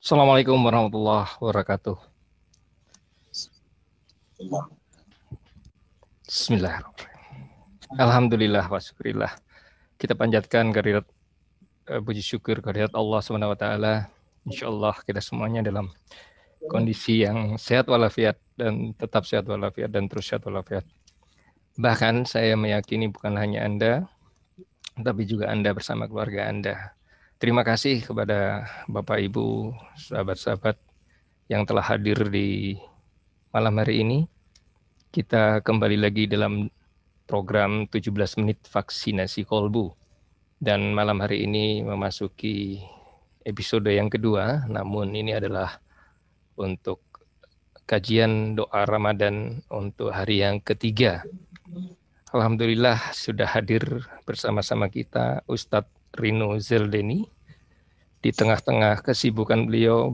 Assalamualaikum warahmatullahi wabarakatuh. Bismillahirrahmanirrahim. Alhamdulillah wa syukurillah. Kita panjatkan kehadirat puji syukur kehadirat Allah Subhanahu wa taala. Insyaallah kita semuanya dalam kondisi yang sehat walafiat dan tetap sehat walafiat dan terus sehat walafiat. Bahkan saya meyakini bukan hanya Anda, tapi juga Anda bersama keluarga Anda. Terima kasih kepada Bapak Ibu, sahabat-sahabat yang telah hadir di malam hari ini. Kita kembali lagi dalam program 17 menit vaksinasi kolbu. Dan malam hari ini memasuki episode yang kedua, namun ini adalah untuk kajian doa Ramadan untuk hari yang ketiga. Alhamdulillah sudah hadir bersama-sama kita Ustadz Rino Zeldeni. Di tengah-tengah kesibukan beliau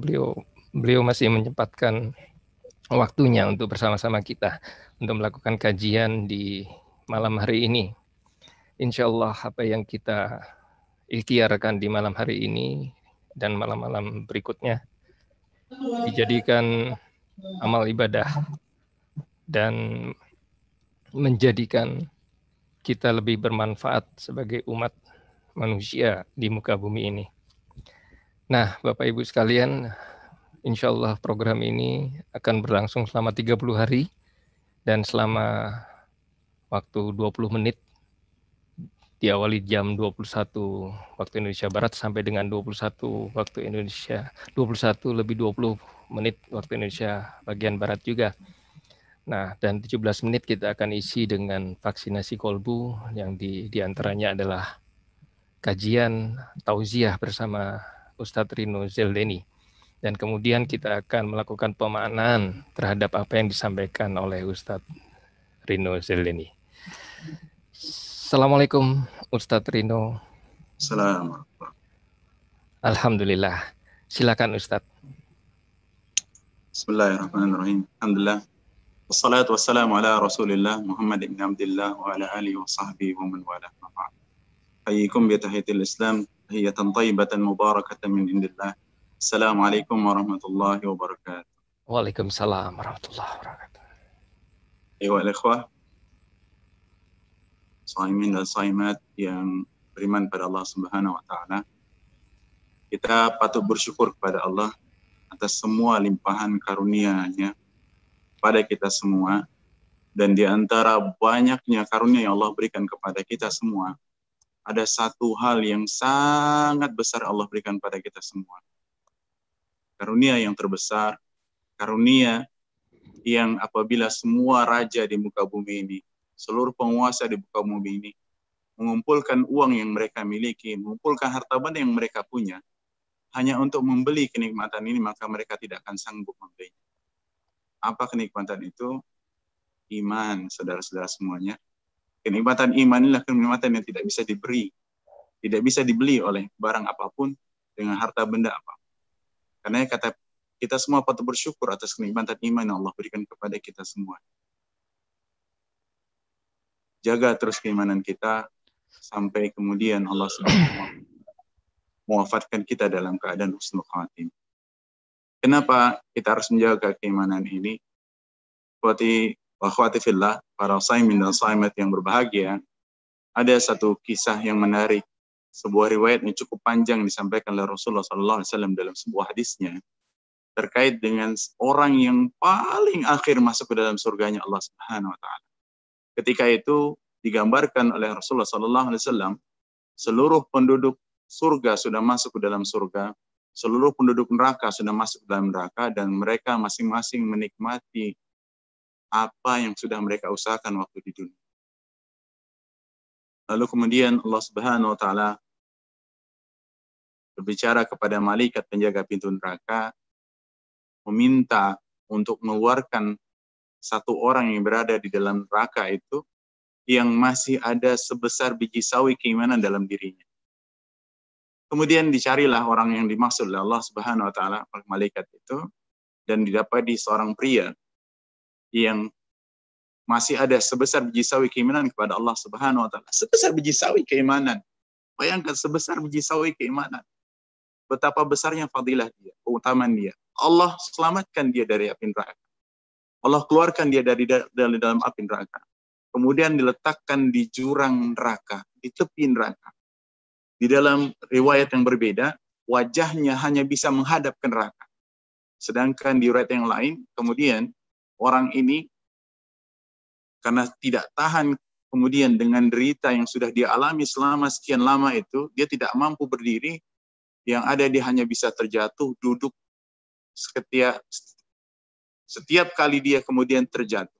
masih menyempatkan waktunya untuk bersama-sama kita untuk melakukan kajian di malam hari ini. Insya Allah apa yang kita ikhtiarkan di malam hari ini dan malam-malam berikutnya dijadikan amal ibadah dan menjadikan kita lebih bermanfaat sebagai umat manusia di muka bumi ini. Nah, Bapak Ibu sekalian, insya Allah program ini akan berlangsung selama 30 hari dan selama waktu 20 menit diawali jam 21 waktu Indonesia Barat sampai dengan 21 waktu Indonesia 21 lebih 20 menit waktu Indonesia bagian Barat juga. Nah, dan 17 menit kita akan isi dengan vaksinasi kolbu yang diantaranya adalah kajian tauziah bersama Ustadz Rino Zeldeni. Dan kemudian kita akan melakukan pemaknaan terhadap apa yang disampaikan oleh Ustadz Rino Zeldeni. Assalamualaikum Ustadz Rino. Assalamualaikum. Alhamdulillah. Silakan Ustadz. Bismillahirrahmanirrahim. Alhamdulillah. Wassalatu wassalamu ala Rasulillah Muhammad ibn Abdullah wa ala alihi wa sahbihi wa man wala. Hayyikum bi tahiyatil Islam, tahiyatan thayyibatan mubarakatan min indillah. Assalamualaikum warahmatullahi wabarakatuh. Waalaikumsalam warahmatullahi wabarakatuh. Ayuhal ikhwah, shaimin dan shaimat yang beriman pada Allah Subhanahu wa taala. Kita patut bersyukur kepada Allah atas semua limpahan karunia-Nya pada kita semua, dan di antara banyaknya karunia yang Allah berikan kepada kita semua, ada satu hal yang sangat besar Allah berikan pada kita semua. Karunia yang terbesar, karunia yang apabila semua raja di muka bumi ini, seluruh penguasa di muka bumi ini, mengumpulkan uang yang mereka miliki, mengumpulkan harta benda yang mereka punya, hanya untuk membeli kenikmatan ini, maka mereka tidak akan sanggup membelinya. Apa kenikmatan itu? Iman, saudara-saudara semuanya. Kenikmatan iman inilah kenikmatan yang tidak bisa diberi, tidak bisa dibeli oleh barang apapun dengan harta benda apa. Karena kata kita semua patut bersyukur atas kenikmatan iman yang Allah berikan kepada kita semua. Jaga terus keimanan kita sampai kemudian Allah Subhanahu mewafatkan kita dalam keadaan husnul khatimah. Kenapa kita harus menjaga keimanan ini? Akhwati fillah, para shaimin dan shaimat yang berbahagia, ada satu kisah yang menarik, sebuah riwayat yang cukup panjang disampaikan oleh Rasulullah SAW dalam sebuah hadisnya, terkait dengan orang yang paling akhir masuk ke dalam surganya Allah Subhanahu wa taala. Ketika itu digambarkan oleh Rasulullah SAW, seluruh penduduk surga sudah masuk ke dalam surga, seluruh penduduk neraka sudah masuk ke dalam neraka, dan mereka masing-masing menikmati apa yang sudah mereka usahakan waktu di dunia. Lalu kemudian Allah Subhanahu wa taala berbicara kepada malaikat penjaga pintu neraka, meminta untuk mengeluarkan satu orang yang berada di dalam neraka itu yang masih ada sebesar biji sawi keimanan dalam dirinya. Kemudian dicarilah orang yang dimaksud oleh Allah Subhanahu wa taala oleh malaikat itu, dan didapati seorang pria yang masih ada sebesar biji sawi keimanan kepada Allah Subhanahu wa taala. Sebesar biji sawi keimanan. Bayangkan sebesar biji sawi keimanan. betapa besarnya fadilah dia, keutamaan dia. Allah selamatkan dia dari api neraka. Allah keluarkan dia dari dalam api neraka. Kemudian diletakkan di jurang neraka, di tepi neraka. Di dalam riwayat yang berbeda, wajahnya hanya bisa menghadap ke neraka. Sedangkan di riwayat yang lain, kemudian orang ini karena tidak tahan kemudian dengan derita yang sudah dia alami selama sekian lama itu, dia tidak mampu berdiri, yang ada dia hanya bisa terjatuh, duduk. Setiap kali dia kemudian terjatuh,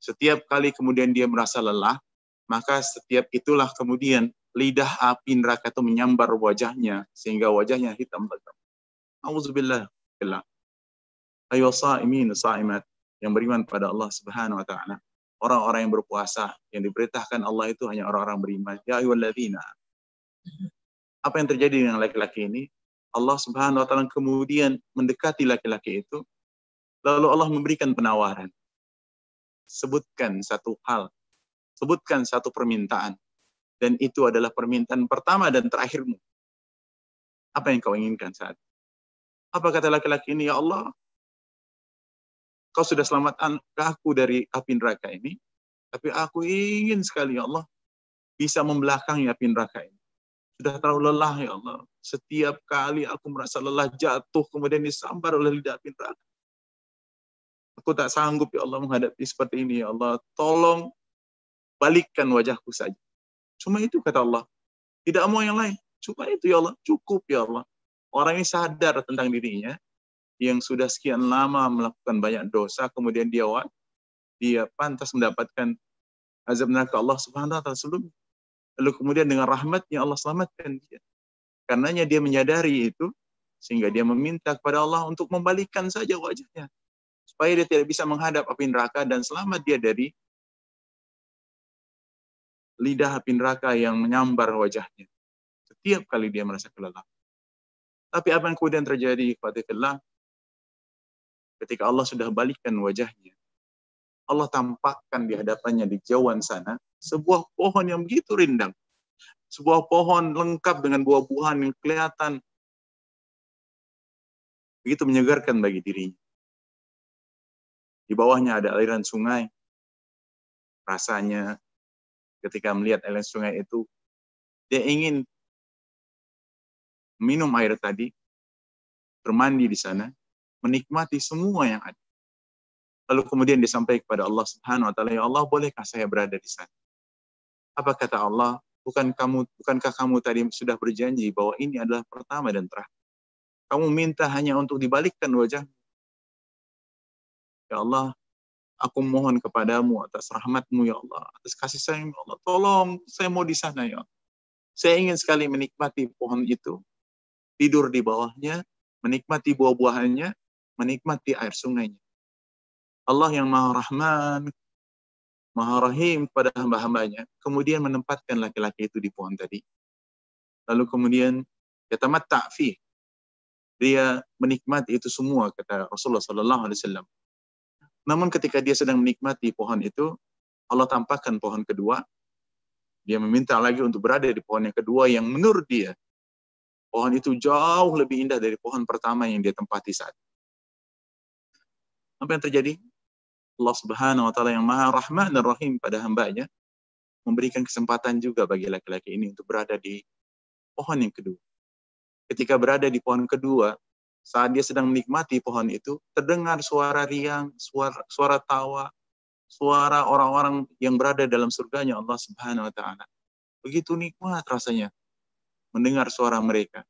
setiap kali kemudian dia merasa lelah, maka setiap itulah kemudian lidah api neraka itu menyambar wajahnya, sehingga wajahnya hitam legam. Auzubillah. Ayo sa'imin sa'imat, yang beriman pada Allah Subhanahu wa taala. Orang-orang yang berpuasa, yang diperintahkan Allah itu hanya orang-orang beriman. Ya ayyuhalladzina. Apa yang terjadi dengan laki-laki ini? Allah Subhanahu wa taala kemudian mendekati laki-laki itu, lalu Allah memberikan penawaran. Sebutkan satu hal, sebutkan satu permintaan, dan itu adalah permintaan pertama dan terakhirmu. Apa yang kau inginkan saat itu? Apa kata laki-laki ini? Ya Allah, kau sudah selamatkan aku dari api neraka ini, tapi aku ingin sekali, ya Allah, bisa membelakangi api neraka ini. Sudah terlalu lelah, ya Allah. Setiap kali aku merasa lelah, jatuh, kemudian disambar oleh lidah api neraka. Aku tak sanggup, ya Allah, menghadapi seperti ini, ya Allah. Tolong balikkan wajahku saja. Cuma itu, kata Allah. Tidak mau yang lain. Cuma itu, ya Allah. Cukup, ya Allah. Orang ini sadar tentang dirinya, yang sudah sekian lama melakukan banyak dosa, kemudian dia pantas mendapatkan azab neraka Allah Subhanahu wa taala sebelumnya. Lalu kemudian dengan rahmatnya Allah selamatkan dia. Karenanya dia menyadari itu, sehingga dia meminta kepada Allah untuk membalikkan saja wajahnya, supaya dia tidak bisa menghadap api neraka dan selamat dia dari lidah api neraka yang menyambar wajahnya setiap kali dia merasa kelelahan. Tapi apa yang kemudian terjadi? Ketika Allah sudah balikkan wajahnya, Allah tampakkan di hadapannya di jauhan sana sebuah pohon yang begitu rindang. Sebuah pohon lengkap dengan buah-buahan yang kelihatan begitu menyegarkan bagi dirinya. Di bawahnya ada aliran sungai. Rasanya ketika melihat aliran sungai itu, dia ingin minum air tadi, bermandi di sana, menikmati semua yang ada. Lalu kemudian disampaikan kepada Allah Subhanahu wa taala, ya Allah, bolehkah saya berada di sana? Apa kata Allah? Bukankah kamu tadi sudah berjanji bahwa ini adalah pertama dan terakhir? Kamu minta hanya untuk dibalikkan wajah. Ya Allah, aku mohon kepadamu atas rahmatmu, ya Allah, atas kasih sayang, ya Allah, tolong saya mau di sana, ya Allah. Saya ingin sekali menikmati pohon itu, tidur di bawahnya, menikmati buah-buahannya, menikmati air sungainya. Allah yang Maha Rahman, Maha Rahim kepada hamba-hambanya, kemudian menempatkan laki-laki itu di pohon tadi. Lalu kemudian yatamatta' fi, dia menikmati itu semua, kata Rasulullah sallallahu alaihi wasallam. Namun ketika dia sedang menikmati pohon itu, Allah tampakkan pohon kedua. Dia meminta lagi untuk berada di pohon yang kedua, yang menurut dia pohon itu jauh lebih indah dari pohon pertama yang dia tempati saat. Apa yang terjadi? Allah Subhanahu wa taala yang Maha Rahman dan Rahim pada hambanya memberikan kesempatan juga bagi laki-laki ini untuk berada di pohon yang kedua. Ketika berada di pohon kedua, saat dia sedang menikmati pohon itu, terdengar suara riang, suara tawa, suara orang-orang yang berada dalam surganya Allah Subhanahu wa taala. Begitu nikmat rasanya mendengar suara mereka.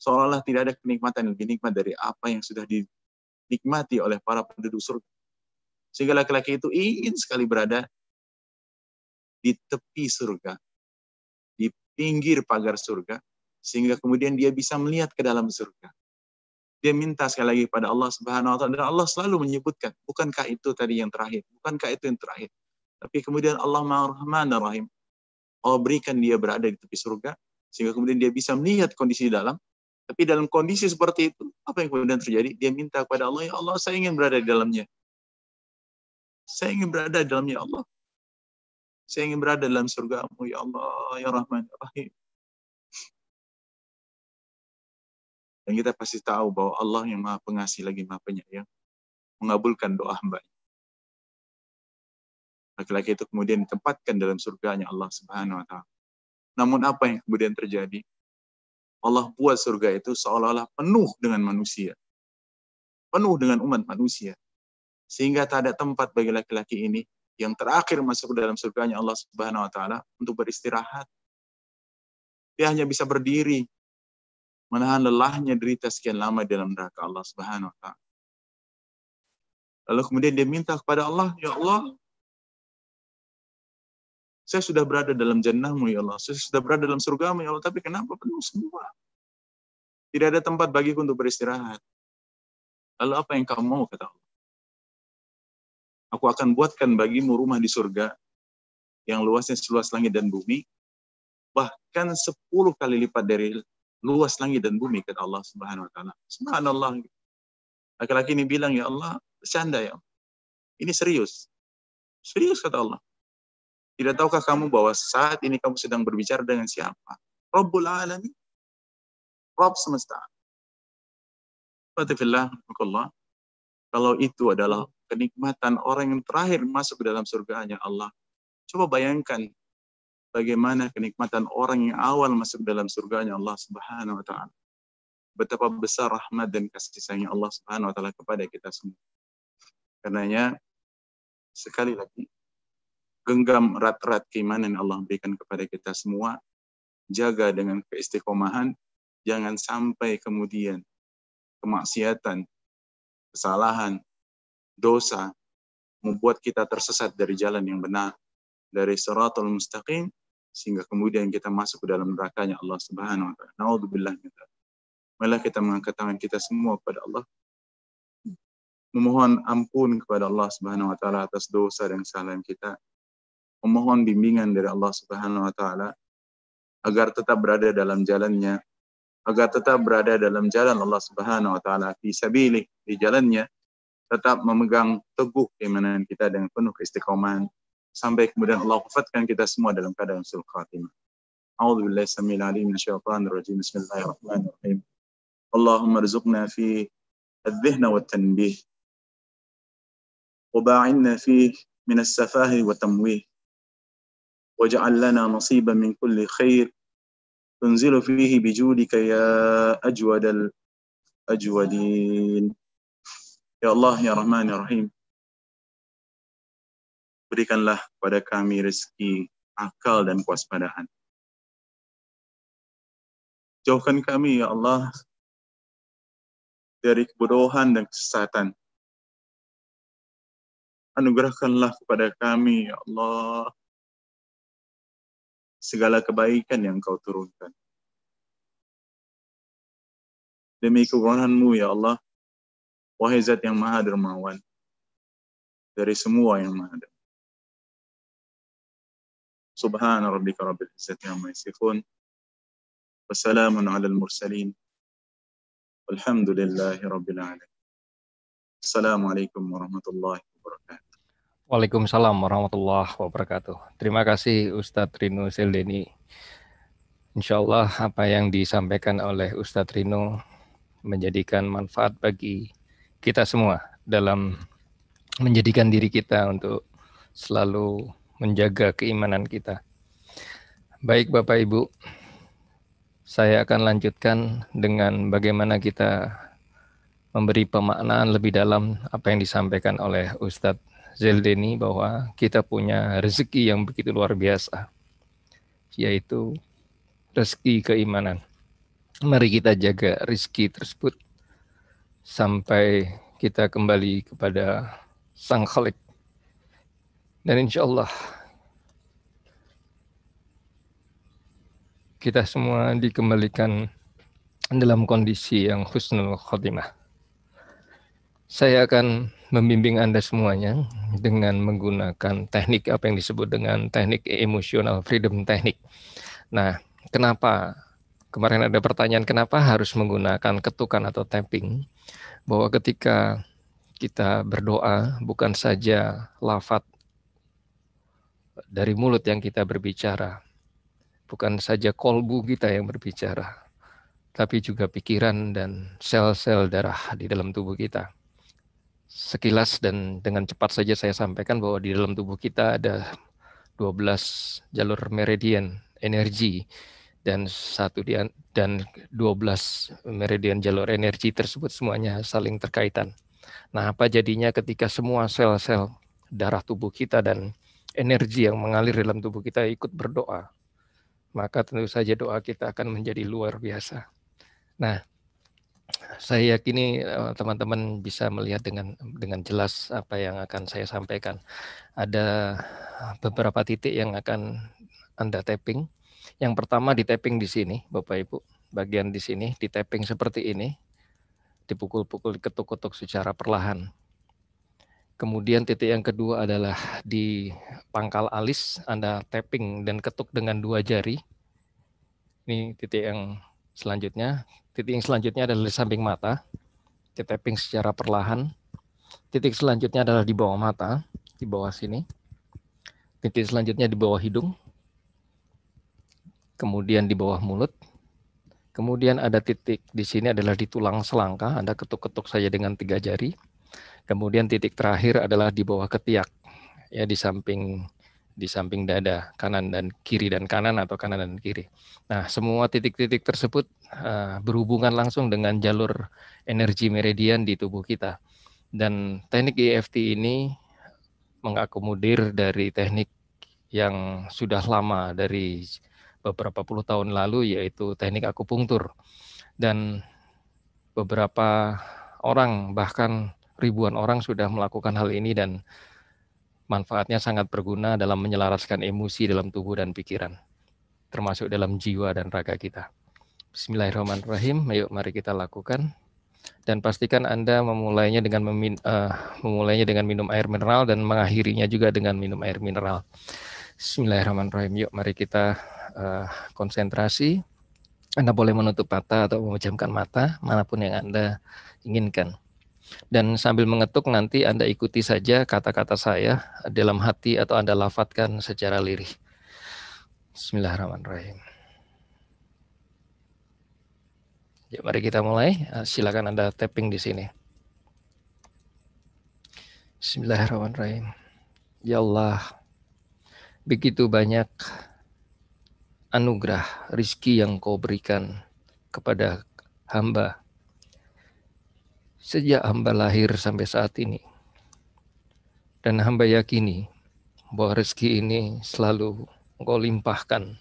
Seolah-olah tidak ada kenikmatan yang lebih nikmat dari apa yang sudah dinikmati oleh para penduduk surga. Sehingga laki-laki itu ingin sekali berada di tepi surga, di pinggir pagar surga, sehingga kemudian dia bisa melihat ke dalam surga. Dia minta sekali lagi pada Allah Subhanahu wa taala, dan Allah selalu menyebutkan, bukankah itu tadi yang terakhir? Bukankah itu yang terakhir? Tapi kemudian Allah Maha Rahman dan Rahim, Allah berikan dia berada di tepi surga, sehingga kemudian dia bisa melihat kondisi di dalam. Tapi dalam kondisi seperti itu, apa yang kemudian terjadi? Dia minta kepada Allah, ya Allah, saya ingin berada di dalamnya. Saya ingin berada di dalamnya, ya Allah. Saya ingin berada dalam surga-Mu, ya Allah, ya Rahman, ya Rahim. Dan kita pasti tahu bahwa Allah yang Maha Pengasih lagi Maha Penyayang mengabulkan doa hamba. Laki-laki itu kemudian ditempatkan dalam surganya Allah Subhanahu wa taala. Namun apa yang kemudian terjadi? Allah buat surga itu seolah-olah penuh dengan manusia. Penuh dengan umat manusia. Sehingga tak ada tempat bagi laki-laki ini yang terakhir masuk ke dalam surganya Allah Subhanahu wa taala untuk beristirahat. Dia hanya bisa berdiri, menahan lelahnya derita sekian lama dalam neraka Allah Subhanahu wa taala. Lalu kemudian dia minta kepada Allah, ya Allah, saya sudah berada dalam jannah-Mu ya Allah, saya sudah berada dalam surga-Mu ya Allah, tapi kenapa penuh semua? Tidak ada tempat bagiku untuk beristirahat. Lalu apa yang kamu mau, kata Allah? Aku akan buatkan bagimu rumah di surga yang luasnya seluas langit dan bumi, bahkan 10 kali lipat dari luas langit dan bumi, kata Allah Subhanahu wa taala. Subhanallah. Laki-laki ini bilang, ya Allah, bercanda ya. Ini serius. Serius, kata Allah. Tidak tahukah kamu bahwa saat ini kamu sedang berbicara dengan siapa? Rabbul Alamin. Rabb semesta. Fatifillah, Allah. Kalau itu adalah kenikmatan orang yang terakhir masuk ke dalam surganya Allah. Coba bayangkan bagaimana kenikmatan orang yang awal masuk ke dalam surganya Allah Subhanahu wa taala. Betapa besar rahmat dan kasih sayang Allah Subhanahu wa taala kepada kita semua. Karenanya sekali lagi genggam erat-erat keimanan yang Allah berikan kepada kita semua, jaga dengan keistiqomahan, jangan sampai kemudian kemaksiatan, kesalahan, dosa membuat kita tersesat dari jalan yang benar, dari siratal mustaqim, sehingga kemudian kita masuk ke dalam nerakanya Allah Subhanahu wa taala. Nauzubillah min dzalik. Marilah kita mengangkat tangan kita semua kepada Allah, memohon ampun kepada Allah Subhanahu wa taala atas dosa dan kesalahan kita, memohon bimbingan dari Allah Subhanahu wa taala agar tetap berada dalam jalannya, agar tetap berada dalam jalan Allah Subhanahu wa taala fi sabilih, di jalannya, tetap memegang teguh keimanan kita dengan penuh keistiqomahan sampai kemudian Allah wafatkan kita semua dalam keadaan husnul khatimah. A'udzubillahi samil alim minasyaitonir rajim. Bismillahirrahmanirrahim. Allahumma rzuqna fi الذهن والتنبيه وباعنا فيه من السفاه والتمويه واجعل لنا نصيبا من كل خير تنزل فيه بجودك يا أجود الأجودين. Ya Allah, ya Rahman, ya Rahim, berikanlah kepada kami rezeki, akal, dan kewaspadaan. Jauhkan kami, ya Allah, dari kebodohan dan kesesatan. Anugerahkanlah kepada kami, ya Allah, segala kebaikan yang Kau turunkan. Demi kebenaran-Mu, ya Allah, wahai Zat yang Maha Dermawan, dari semua yang Maha Dermawan. Subhana rabbika rabbil izzati amma yasifun. Wassalamun ala al-mursalin. Walhamdulillahi rabbil alamin. Assalamualaikum warahmatullahi wabarakatuh. Waalaikumsalam warahmatullahi wabarakatuh. Terima kasih Ustadz Rino Seldeni. Insya Allah apa yang disampaikan oleh Ustadz Rino menjadikan manfaat bagi kita semua dalam menjadikan diri kita untuk selalu menjaga keimanan kita. Baik Bapak Ibu, saya akan lanjutkan dengan bagaimana kita memberi pemaknaan lebih dalam apa yang disampaikan oleh Ustadz Zeldeni, bahwa kita punya rezeki yang begitu luar biasa, yaitu rezeki keimanan. Mari kita jaga rezeki tersebut sampai kita kembali kepada Sang Khalik. Dan insya Allah kita semua dikembalikan dalam kondisi yang husnul khotimah. Saya akan membimbing Anda semuanya dengan menggunakan teknik apa yang disebut dengan teknik emotional freedom technique. Nah, kenapa? Kemarin ada pertanyaan kenapa harus menggunakan ketukan atau tapping? Bahwa ketika kita berdoa, bukan saja lafaz dari mulut yang kita berbicara, bukan saja kolbu kita yang berbicara, tapi juga pikiran dan sel-sel darah di dalam tubuh kita. Sekilas dan dengan cepat saja saya sampaikan bahwa di dalam tubuh kita ada 12 jalur meridian energi dan 12 meridian jalur energi tersebut semuanya saling terkaitan. Nah, apa jadinya ketika semua sel-sel darah tubuh kita dan energi yang mengalir dalam tubuh kita ikut berdoa, maka tentu saja doa kita akan menjadi luar biasa. Nah, saya yakini teman-teman bisa melihat dengan jelas apa yang akan saya sampaikan. Ada beberapa titik yang akan Anda tapping. Yang pertama di tapping di sini, Bapak Ibu, bagian di sini di tapping seperti ini, dipukul-pukul, diketuk-ketuk secara perlahan. Kemudian titik yang kedua adalah di pangkal alis, Anda tapping dan ketuk dengan 2 jari. Ini titik yang selanjutnya. Titik yang selanjutnya adalah di samping mata, di tapping secara perlahan. Titik selanjutnya adalah di bawah mata, di bawah sini. Titik selanjutnya di bawah hidung. Kemudian di bawah mulut. Kemudian ada titik di sini adalah di tulang selangka, Anda ketuk-ketuk saja dengan 3 jari. Kemudian titik terakhir adalah di bawah ketiak, ya di samping dada, kanan dan kiri dan kanan atau kanan dan kiri. Nah, semua titik-titik tersebut berhubungan langsung dengan jalur energi meridian di tubuh kita. Dan teknik EFT ini mengakomodir dari teknik yang sudah lama dari beberapa puluh tahun lalu, yaitu teknik akupunktur. Dan beberapa orang, bahkan ribuan orang sudah melakukan hal ini dan manfaatnya sangat berguna dalam menyelaraskan emosi dalam tubuh dan pikiran, termasuk dalam jiwa dan raga kita. Bismillahirrahmanirrahim. Ayo mari kita lakukan. Dan pastikan Anda memulainya dengan minum air mineral dan mengakhirinya juga dengan minum air mineral. Bismillahirrahmanirrahim. Yuk mari kita konsentrasi. Anda boleh menutup mata atau memejamkan mata, manapun yang Anda inginkan. Dan sambil mengetuk nanti Anda ikuti saja kata-kata saya dalam hati atau Anda lafadzkan secara lirih. Bismillahirrahmanirrahim. Ya, mari kita mulai. Silakan Anda tapping di sini. Bismillahirrahmanirrahim. Ya Allah, begitu banyak anugerah rizki yang Kau berikan kepada hamba sejak hamba lahir sampai saat ini. Dan hamba yakini bahwa rezeki ini selalu Engkau limpahkan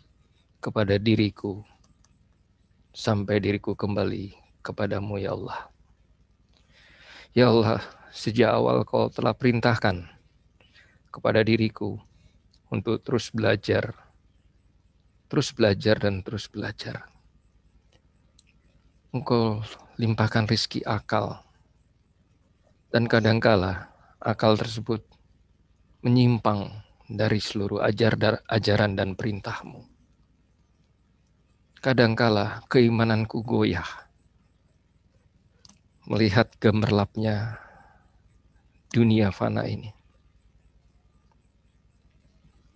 kepada diriku sampai diriku kembali kepadamu ya Allah. Ya Allah, sejak awal Kau telah perintahkan kepada diriku untuk terus belajar dan terus belajar. Engkau limpahkan rezeki akal. Dan kadangkala akal tersebut menyimpang dari seluruh ajaran dan perintah-Mu. Kadangkala keimananku goyah melihat gemerlapnya dunia fana ini.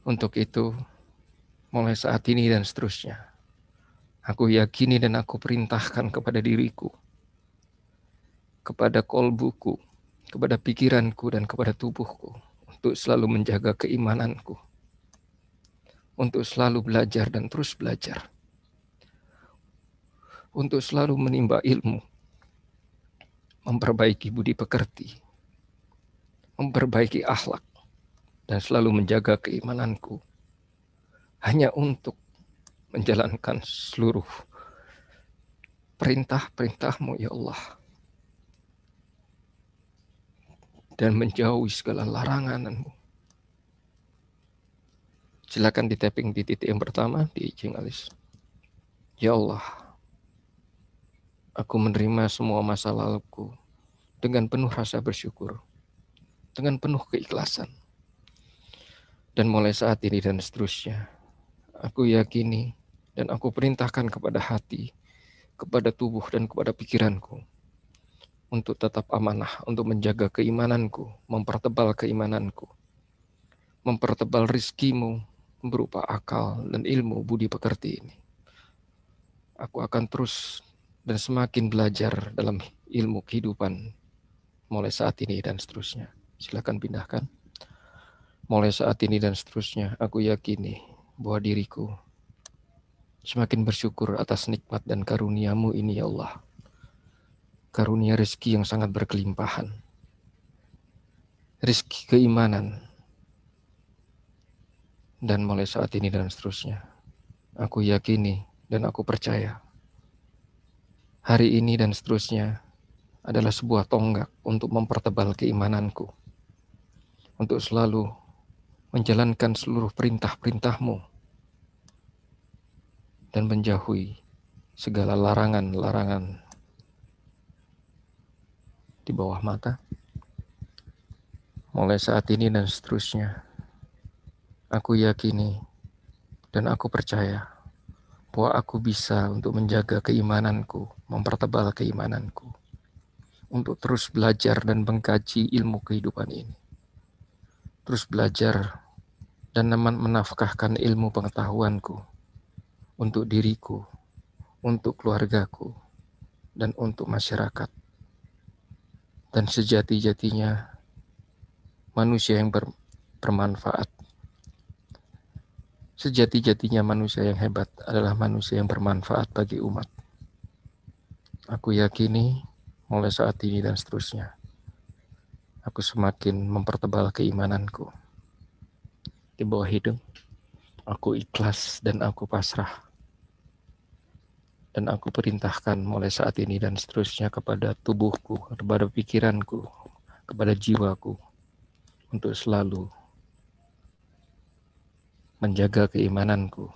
Untuk itu, mulai saat ini dan seterusnya, aku yakini dan aku perintahkan kepada diriku, kepada kolbuku, kepada pikiranku dan kepada tubuhku untuk selalu menjaga keimananku, untuk selalu belajar dan terus belajar, untuk selalu menimba ilmu, memperbaiki budi pekerti, memperbaiki akhlak, dan selalu menjaga keimananku hanya untuk menjalankan seluruh perintah-perintah-Mu ya Allah, dan menjauhi segala larangan-Mu. Silakan di tapping di titik yang pertama di ujung alis. Ya Allah, aku menerima semua masa laluku dengan penuh rasa bersyukur, dengan penuh keikhlasan. Dan mulai saat ini dan seterusnya, aku yakini dan aku perintahkan kepada hati, kepada tubuh dan kepada pikiranku untuk tetap amanah, untuk menjaga keimananku, mempertebal keimananku, mempertebal rizkimu berupa akal dan ilmu budi pekerti ini. Aku akan terus dan semakin belajar dalam ilmu kehidupan mulai saat ini dan seterusnya. Silakan pindahkan. Mulai saat ini dan seterusnya, aku yakini bahwa diriku semakin bersyukur atas nikmat dan karunia-Mu ini ya Allah. Karunia rezeki yang sangat berkelimpahan. Rezeki keimanan. Dan mulai saat ini dan seterusnya, aku yakini dan aku percaya hari ini dan seterusnya adalah sebuah tonggak untuk mempertebal keimananku, untuk selalu menjalankan seluruh perintah-perintah-Mu dan menjauhi segala larangan-larangan di bawah mata. Mulai saat ini dan seterusnya, aku yakini dan aku percaya bahwa aku bisa untuk menjaga keimananku, mempertebal keimananku, untuk terus belajar dan mengkaji ilmu kehidupan ini. Terus belajar dan menafkahkan ilmu pengetahuanku untuk diriku, untuk keluargaku, dan untuk masyarakat. Dan sejati-jatinya manusia yang bermanfaat. Sejati-jatinya manusia yang hebat adalah manusia yang bermanfaat bagi umat. Aku yakini mulai saat ini dan seterusnya, aku semakin mempertebal keimananku. Di bawah hidung, aku ikhlas dan aku pasrah. Dan aku perintahkan mulai saat ini dan seterusnya kepada tubuhku, kepada pikiranku, kepada jiwaku, untuk selalu menjaga keimananku,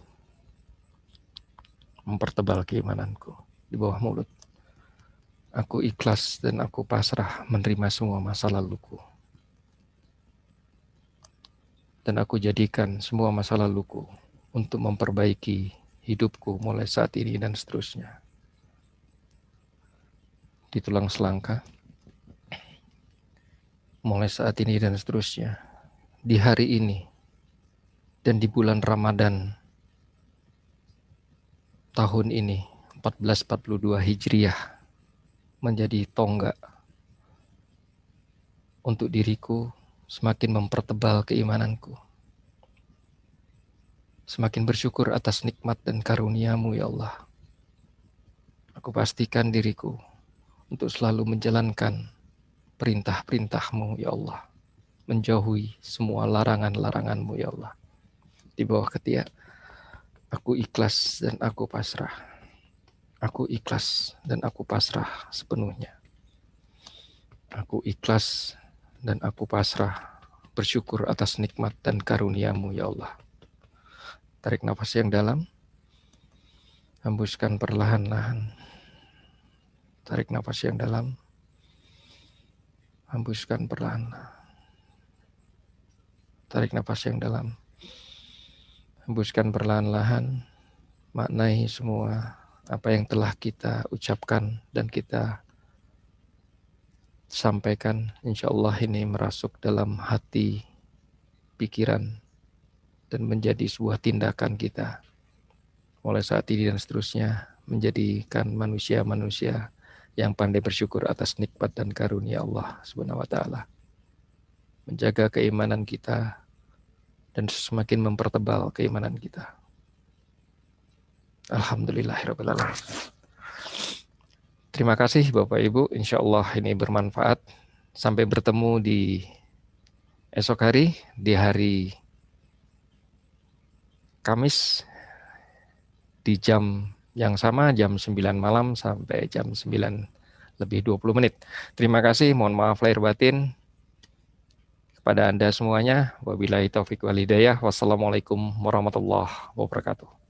mempertebal keimananku di bawah mulut. Aku ikhlas dan aku pasrah menerima semua masa laluku. Dan aku jadikan semua masa laluku untuk memperbaiki hidupku mulai saat ini dan seterusnya. Di tulang selangka, mulai saat ini dan seterusnya, di hari ini, dan di bulan Ramadan tahun ini 1442 Hijriah menjadi tonggak untuk diriku semakin mempertebal keimananku, semakin bersyukur atas nikmat dan karunia-Mu ya Allah. Aku pastikan diriku untuk selalu menjalankan perintah-perintah-Mu ya Allah, menjauhi semua larangan-larangan-Mu ya Allah. Di bawah ketiak, aku ikhlas dan aku pasrah. Aku ikhlas dan aku pasrah sepenuhnya. Aku ikhlas dan aku pasrah bersyukur atas nikmat dan karunia-Mu ya Allah. Tarik nafas yang dalam, hembuskan perlahan-lahan. Tarik nafas yang dalam, hembuskan perlahan-lahan. Tarik nafas yang dalam, hembuskan perlahan-lahan. Maknai semua apa yang telah kita ucapkan dan kita sampaikan. Insya Allah ini merasuk dalam hati, pikiran, dan menjadi sebuah tindakan kita. Mulai saat ini dan seterusnya, menjadikan manusia-manusia yang pandai bersyukur atas nikmat dan karunia Allah Subhanahu wa Ta'ala. Menjaga keimanan kita dan semakin mempertebal keimanan kita. Alhamdulillahirabbil alamin. Terima kasih Bapak Ibu, insya Allah ini bermanfaat. Sampai bertemu di esok hari, di hari Kamis, di jam yang sama, jam 9 malam sampai jam 9 lebih 20 menit. Terima kasih, mohon maaf lahir batin kepada Anda semuanya. Wabillahi taufiq wal hidayah. Wassalamualaikum warahmatullahi wabarakatuh.